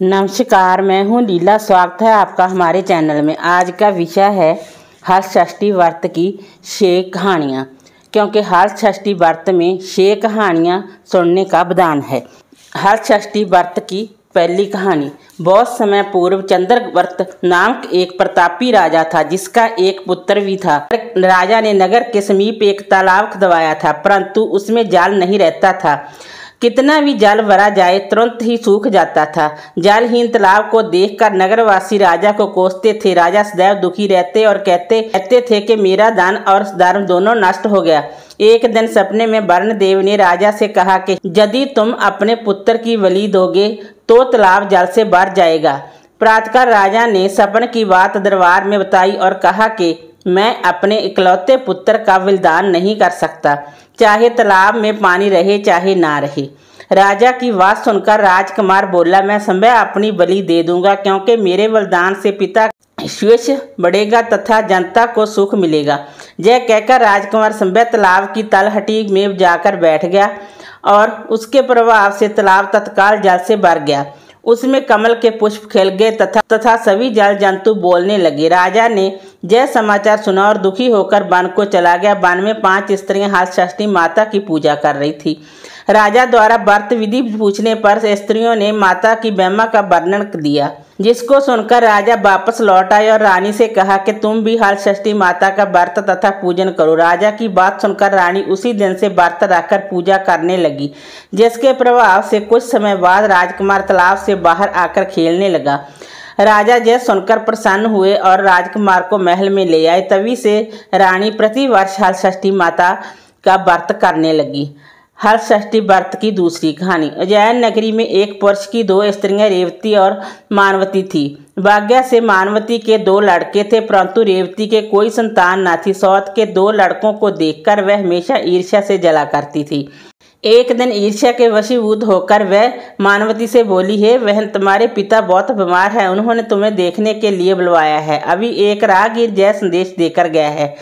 नमस्कार, मैं हूँ लीला। स्वागत है आपका हमारे चैनल में। आज का विषय है हलषष्ठी व्रत की 6 कहानियाँ, क्योंकि हलषष्ठी व्रत में 6 कहानियाँ सुनने का विधान है। हलषष्ठी व्रत की पहली कहानी। बहुत समय पूर्व चंद्रव्रत नामक एक प्रतापी राजा था, जिसका एक पुत्र भी था। राजा ने नगर के समीप एक तालाब खुदवाया था, परंतु उसमें जल नहीं रहता था। कितना भी जल भरा जाए तुरंत ही सूख जाता था। जलहीन तालाब को देखकर नगरवासी राजा को कोसते थे। राजा सदैव दुखी रहते और कहते थे कि मेरा दान और धर्म दोनों नष्ट हो गया। एक दिन सपने में वरुण देव ने राजा से कहा कि यदि तुम अपने पुत्र की बलि दोगे तो तालाब जल से भर जाएगा। प्रातःकाल राजा ने सपने की बात दरबार में बताई और कहा कि मैं अपने इकलौते पुत्र का बलिदान नहीं कर सकता, चाहे तालाब में पानी रहे चाहे ना रहे। राजा की बात सुनकर राजकुमार बोला, मैं स्वयं अपनी बलि दे दूंगा, क्योंकि मेरे बलिदान से पिता यश बढ़ेगा तथा जनता को सुख मिलेगा। यह कहकर राजकुमार स्वयं तालाब की तलहटी में जाकर बैठ गया और उसके प्रभाव से तालाब तत्काल जल से भर गया। उसमें कमल के पुष्प खिल गए तथा सभी जल जंतु बोलने लगे। राजा ने यह समाचार सुना और दुखी होकर वन को चला गया। वन में 5 स्त्रियां हलषष्ठी माता की पूजा कर रही थी। राजा द्वारा व्रत विधि पूछने पर स्त्रियों ने माता की महिमा का वर्णन दिया, जिसको सुनकर राजा वापस लौट आए और रानी से कहा कि तुम भी हलषष्ठी माता का व्रत तथा पूजन करो। राजा की बात सुनकर रानी उसी दिन से व्रत रखकर पूजा करने लगी, जिसके प्रभाव से कुछ समय बाद राजकुमार तालाब से बाहर आकर खेलने लगा। राजा यह सुनकर प्रसन्न हुए और राजकुमार को महल में ले आए। तभी से रानी प्रतिवर्ष हलषष्ठी माता का व्रत करने लगी। हलषष्ठी व्रत की दूसरी कहानी। उज्जैन नगरी में एक पुरुष की 2 स्त्रियां रेवती और मानवती थी। भाग्य से मानवती के 2 लड़के थे, परंतु रेवती के कोई संतान न थी। सौत के 2 लड़कों को देखकर वह हमेशा ईर्ष्या से जला करती थी। एक दिन ईर्ष्या के वशीभूत होकर वह मानवती से बोली, हे बहन, तुम्हारे पिता बहुत बीमार है, उन्होंने तुम्हें देखने के लिए बुलवाया है। अभी एक राहगीर यह संदेश देकर गया है।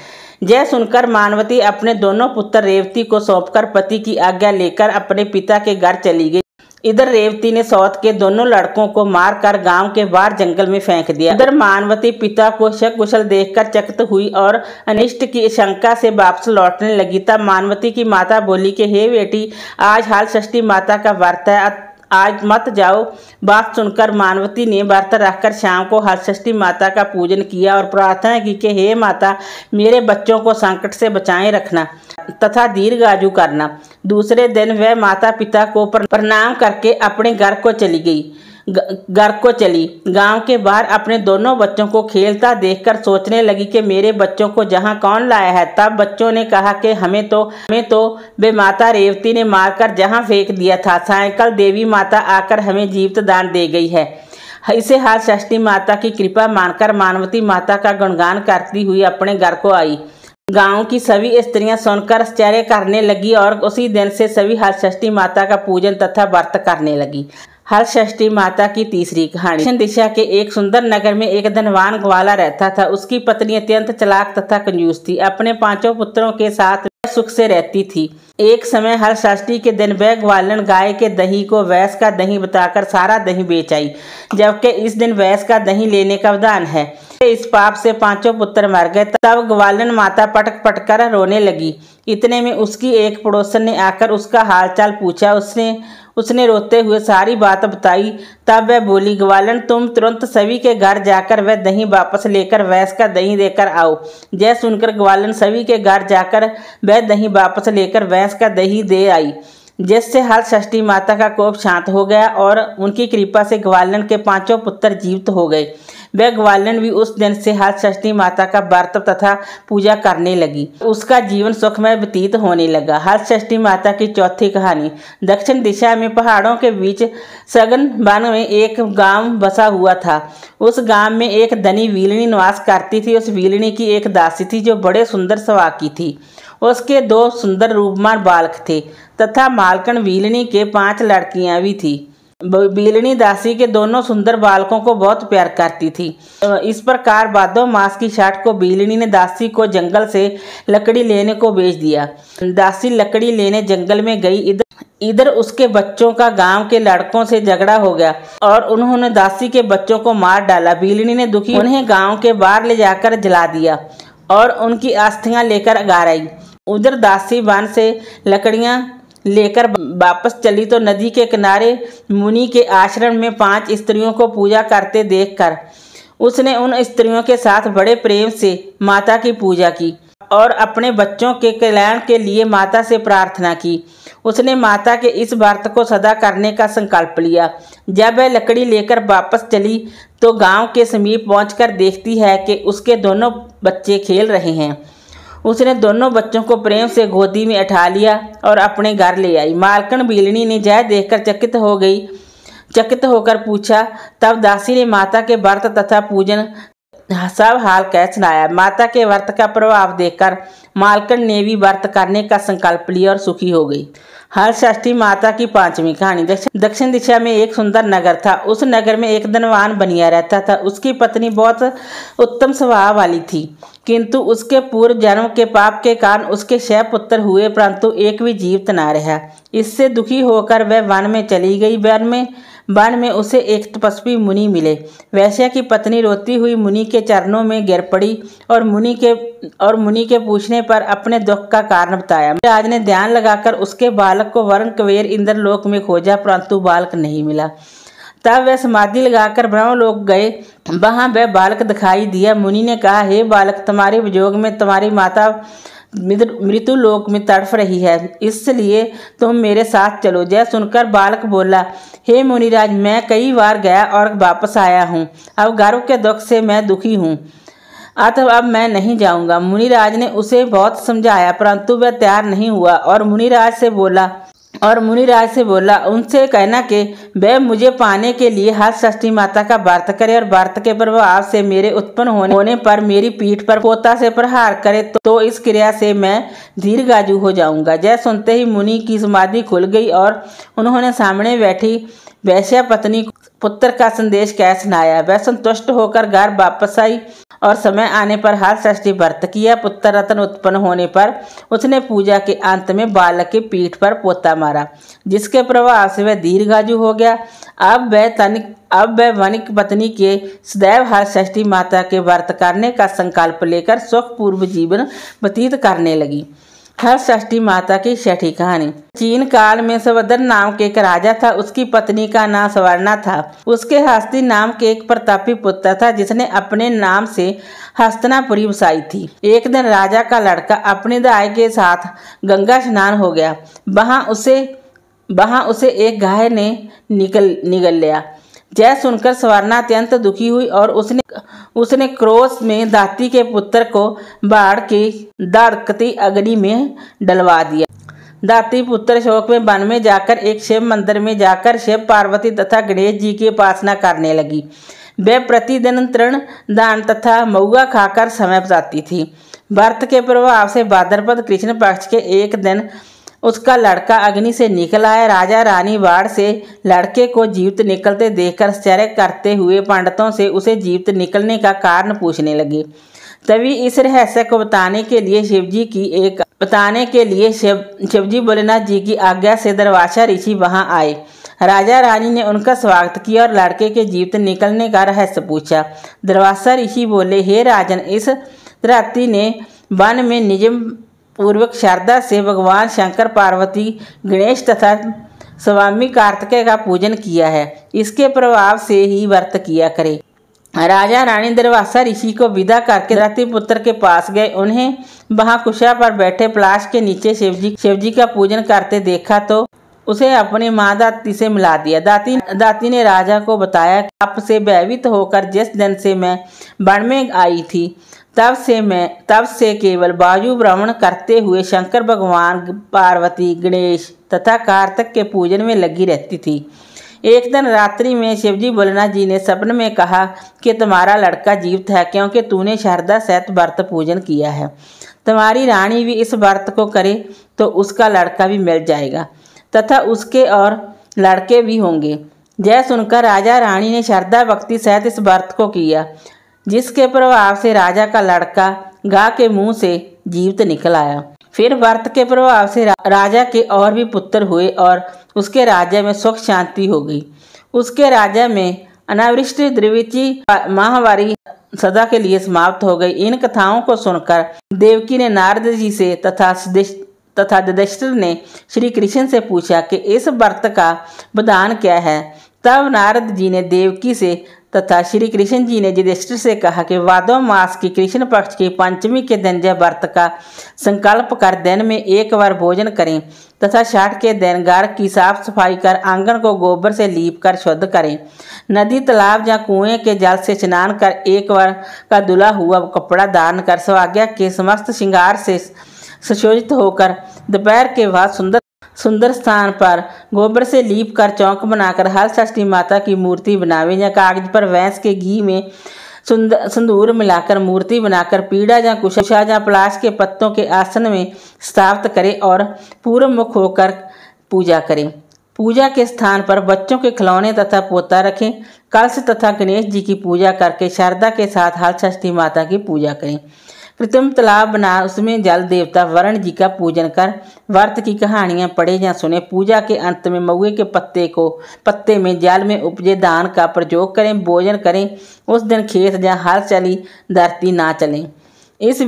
यह सुनकर मानवती अपने दोनों पुत्र रेवती को सौंपकर पति की आज्ञा लेकर अपने पिता के घर चली गई। इधर रेवती ने सौत के दोनों लड़कों को मारकर गांव के बाहर जंगल में फेंक दिया। इधर मानवती पिता को सकुशल देखकर चकित हुई और अनिष्ट की शंका से वापस लौटने लगी। तब मानवती की माता बोली कि हे बेटी, आज हलषष्ठी माता का व्रत है, आज मत जाओ। बात सुनकर मानवती ने व्रत रखकर शाम को हलषष्ठी माता का पूजन किया और प्रार्थना की कि हे माता, मेरे बच्चों को संकट से बचाए रखना तथा दीर्घायु करना। दूसरे दिन वह माता पिता को प्रणाम करके अपने घर को चली। गांव के बाहर अपने दोनों बच्चों को खेलता देखकर सोचने लगी कि मेरे बच्चों को जहां कौन लाया है। तब बच्चों ने कहा कि हमें तो वे माता रेवती ने मारकर जहां फेंक दिया था। सायंकाल देवी माता आकर हमें जीवित दान दे गई है। इसे हलषष्ठी माता की कृपा मानकर मानवती माता का गुणगान करती हुई अपने घर को आई। गांव की सभी स्त्रियां सुनकर आश्चर्य करने लगी और उसी दिन से सभी हलषष्ठी माता का पूजन तथा व्रत करने लगी। हलषष्ठी माता की तीसरी कहानी। दक्षिण दिशा के एक सुंदर नगर में एक धनवान ग्वाला रहता था। उसकी पत्नी अत्यंत चालाक तथा कंजूस थी। अपने 5 पुत्रों के साथ सुख से रहती थी। एक समय हलषष्ठी के दिन वह ग्वालन गाय के दही को भैंस का दही बताकर सारा दही बेच आई, जबकि इस दिन भैंस का दही लेने का विधान है। इस पाप से 5 पुत्र मर गए। तब ग्वालन माता पटक पटक कर रोने लगी। इतने में उसकी एक पड़ोसन ने आकर उसका हालचाल पूछा। उसने रोते हुए सारी बात बताई। तब वह बोली, ग्वालन, तुम तुरंत सभी के घर जाकर वह दही वापस लेकर भैंस का दही देकर आओ। यह सुनकर ग्वालन सभी के घर जाकर वह दही वापस लेकर भैंस का दही दे आई, जिससे हलषष्ठी माता का कोप शांत हो गया और उनकी कृपा से ग्वालन के 5 पुत्र जीवित हो गए। वह ग्वालन भी उस दिन से हलषष्ठी माता का व्रत तथा पूजा करने लगी। उसका जीवन सुखमय व्यतीत होने लगा। हलषष्ठी माता की चौथी कहानी। दक्षिण दिशा में पहाड़ों के बीच सघन वन में एक गांव बसा हुआ था। उस गांव में एक धनी वीलनी निवास करती थी। उस वीलनी की एक दासी थी जो बड़े सुंदर स्वभाव की थी। उसके 2 सुंदर रूपवान बालक थे तथा मालकन वीलनी के 5 लड़कियां भी थी। बीलनी दासी के दोनों सुंदर बालकों को बहुत प्यार करती थी। इस प्रकार भादो मास की 60 को बीलनी ने दासी को जंगल से लकड़ी लेने को भेज दिया। दासी लकड़ी लेने जंगल में गई। इधर उसके बच्चों का गांव के लड़कों से झगड़ा हो गया और उन्होंने दासी के बच्चों को मार डाला। बीलनी ने दुखी उन्हें गांव के बाहर ले जाकर जला दिया और उनकी अस्थियां लेकर घर आई। उधर दासी वन से लकड़ियां लेकर वापस चली तो नदी के किनारे मुनि के आश्रम में 5 स्त्रियों को पूजा करते देखकर उसने उन स्त्रियों के साथ बड़े प्रेम से माता की पूजा की और अपने बच्चों के कल्याण के लिए माता से प्रार्थना की। उसने माता के इस व्रत को सदा करने का संकल्प लिया। जब वह लकड़ी लेकर वापस चली तो गांव के समीप पहुंचकर देखती है कि उसके दोनों बच्चे खेल रहे हैं। उसने दोनों बच्चों को प्रेम से गोदी में उठा लिया और अपने घर ले आई। मालकन बीलनी ने यह देखकर चकित होकर पूछा। तब दासी ने माता के व्रत तथा पूजन सब हाल कह सुनाया। माता के व्रत का प्रभाव देखकर मालकन ने भी व्रत करने का संकल्प लिया और सुखी हो गई। हलषष्ठी माता की 5वीं कहानी। दक्षिण दिशा में एक सुंदर नगर था। उस नगर में एक धनवान बनिया रहता था। उसकी पत्नी बहुत उत्तम स्वभाव वाली थी, किंतु उसके पूर्व जन्म के पाप के कारण उसके 6 पुत्र हुए, परंतु एक भी जीवित न रहा। इससे दुखी होकर वह वन में चली गई। वन में उसे एक तपस्वी मुनि मिले। वैश्या की पत्नी रोती हुई मुनि के चरणों में गिर पड़ी और मुनि के पूछने पर अपने दुख का कारण बताया। राज ने ध्यान लगाकर उसके बालक को वर्ण कुबेर इंद्रलोक में खोजा, परंतु बालक नहीं मिला। तब वह समाधि लगाकर ब्रह्मलोक गए। वहां वह बालक दिखाई दिया। मुनि ने कहा, हे बालक, तुम्हारे वियोग में तुम्हारी माता मृत्यु लोक में तड़फ रही है, इसलिए तुम मेरे साथ चलो। यह सुनकर बालक बोला, हे मुनिराज, मैं कई बार गया और वापस आया हूँ। अब गर्भ के दुख से मैं दुखी हूँ, अतः अब मैं नहीं जाऊंगा। मुनिराज ने उसे बहुत समझाया, परंतु वह तैयार नहीं हुआ और मुनिराज से बोला, उनसे कहना कि वह मुझे पाने के लिए हलषष्ठी माता का व्रत करे और व्रत के प्रभाव से मेरे उत्पन्न होने पर मेरी पीठ पर पोता से प्रहार करे, तो इस क्रिया से मैं दीर्घायु हो जाऊंगा। यह सुनते ही मुनि की समाधि खुल गई और उन्होंने सामने बैठी वैश्या पत्नी पुत्र का संदेश कह सुनाया। वह संतुष्ट होकर घर वापस आई और समय आने पर हलषष्ठी व्रत किया। पुत्र रत्न उत्पन्न होने पर उसने पूजा के अंत में बालक की पीठ पर पोता मारा, जिसके प्रभाव से वह दीर्घायु हो गया। अब वह वनिक पत्नी के सदैव हलषष्ठी माता के व्रत करने का संकल्प लेकर सुखपूर्व जीवन व्यतीत करने लगी। हलषष्ठी माता की 6ठी कहानी। चीन काल में सवदर नाम के एक राजा था। उसकी पत्नी का नाम सवर्णा था। उसके हस्ती नाम के एक प्रतापी पुत्र था, जिसने अपने नाम से हस्तिनापुरी बसाई थी। एक दिन राजा का लड़का अपने दाई के साथ गंगा स्नान हो गया। वहां उसे एक गाय ने निगल लिया। यह सुनकर सवर्णा अत्यंत दुखी हुई और उसने क्रोध में दाती के पुत्र को बाढ़ की दाड़कती अग्नि में डलवा दिया। दाती पुत्र शोक में वन में जाकर एक शिव मंदिर में जाकर शिव, पार्वती तथा गणेश जी की उपासना करने लगी। वह प्रतिदिन तृण दान तथा महुआ खाकर समय बिताती थी। व्रत के प्रभाव से भाद्रपद कृष्ण पक्ष के एक दिन उसका लड़का अग्नि से निकल आया। राजा रानी बाढ़ से लड़के को जीवित निकलते देखकर आश्चर्य करते हुए पंडितों से उसे जीवित निकलने का कारण पूछने लगे। तभी इस रहस्य को बताने के लिए शिवजी भोलेनाथ जी की आज्ञा से दरवासा ऋषि वहां आए। राजा रानी ने उनका स्वागत किया और लड़के के जीवित निकलने का रहस्य पूछा। दरवासा ऋषि बोले, हे राजन, इस रात्रि ने वन में नियम पूर्वक श्रद्धा से भगवान शंकर, पार्वती, गणेश तथा स्वामी कार्तिकेय का पूजन किया है। इसके प्रभाव से ही व्रत किया करे। राजा रानी दरवासा ऋषि को विदा करके दाती पुत्र के पास गए। उन्हें वहां कुशा पर बैठे पलाश के नीचे शिवजी का पूजन करते देखा तो उसे अपनी माँ दाती से मिला दिया। दाती ने राजा को बताया कि आपसे भयभीत होकर जिस दिन से मैं वन में आई थी, तब से केवल वायु भ्रमण करते हुए शंकर भगवान, पार्वती, गणेश तथा कार्तिक के पूजन में लगी रहती थी। एक दिन रात्रि में शिवजी भोलेनाथ जी ने सपने में कहा कि तुम्हारा लड़का जीवित है, क्योंकि तूने श्रद्धा सहित व्रत पूजन किया है। तुम्हारी रानी भी इस व्रत को करे तो उसका लड़का भी मिल जाएगा तथा उसके और लड़के भी होंगे। यह सुनकर राजा रानी ने श्रद्धा भक्ति सहित इस व्रत को किया, जिसके प्रभाव से राजा का लड़का गाय के मुंह से जीवित निकल आया। फिर व्रत के प्रभाव से राजा के और भी पुत्र हुए और उसके राज्य में सुख शांति हो गई। उसके राज्य में अनावृष्टि द्वितीय महामारी सदा के लिए समाप्त हो गई। इन कथाओं को सुनकर देवकी ने नारद जी से तथा युधिष्ठिर ने श्री कृष्ण से पूछा कि इस व्रत का विधान क्या है। तब नारद जी ने देवकी से तथा श्री कृष्ण जी ने युधिष्ठिर से कहा कि भादव मास की कृष्ण पक्ष की पंचमी के दिन यह व्रत का संकल्प कर दिन में एक बार भोजन करें तथा छठ के दिन घर की साफ सफाई कर आंगन को गोबर से लीप कर शुद्ध करें। नदी तालाब या कुएं के जल से स्नान कर एक बार का धुला हुआ कपड़ा धारण कर सौभाग्य के समस्त श्रृंगार से सुशोभित होकर दोपहर के बाद सुंदर स्थान पर गोबर से लीप कर चौक बनाकर हल षष्ठी माता की मूर्ति बनावे या कागज पर भैंस के घी में सिंदूर मिलाकर मूर्ति बनाकर पीड़ा या कुशा या पलाश के पत्तों के आसन में स्थापित करें और पूर्व मुख होकर पूजा करें। पूजा के स्थान पर बच्चों के खिलौने तथा पोता रखें। कलश तथा गणेश जी की पूजा करके श्रद्धा के साथ हल षष्ठी माता की पूजा करें। कृत्रिम तालाब बना उसमें जल देवता वरुण जी का पूजन कर व्रत की कहानियां पढ़े या सुने। पूजा के अंत में महुए के पत्ते में जल में उपजे दान का प्रयोग करें। भोजन करें। उस दिन खेत या हल चली धरती ना चलें। इस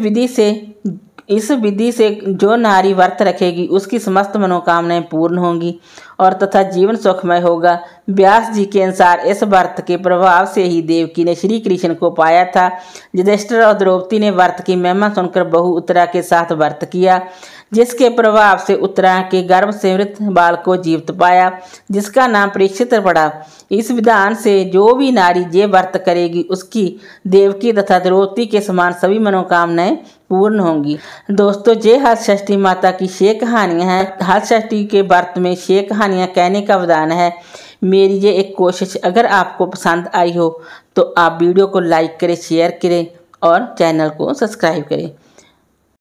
विधि से जो नारी व्रत रखेगी उसकी समस्त मनोकामनाएं पूर्ण होंगी और तथा जीवन सुखमय होगा। व्यास जी के अनुसार इस व्रत के प्रभाव से ही देवकी ने श्री कृष्ण को पाया था। युधिष्ठिर और द्रौपदी ने व्रत की महिमा सुनकर बहु उत्तरा के साथ व्रत किया, जिसके प्रभाव से उत्तरा के गर्भ से मृत बाल को जीवित पाया, जिसका नाम परीक्षित पड़ा। इस विधान से जो भी नारी ये व्रत करेगी उसकी देवकी तथा द्रौपदी के समान सभी मनोकामनाएं पूर्ण होंगी। दोस्तों, ये हल षष्ठी माता की 6 कहानियां हैं। हल षष्ठी के व्रत में 6 कहानियां कहने का विधान है। मेरी ये एक कोशिश अगर आपको पसंद आई हो तो आप वीडियो को लाइक करें, शेयर करें और चैनल को सब्सक्राइब करें।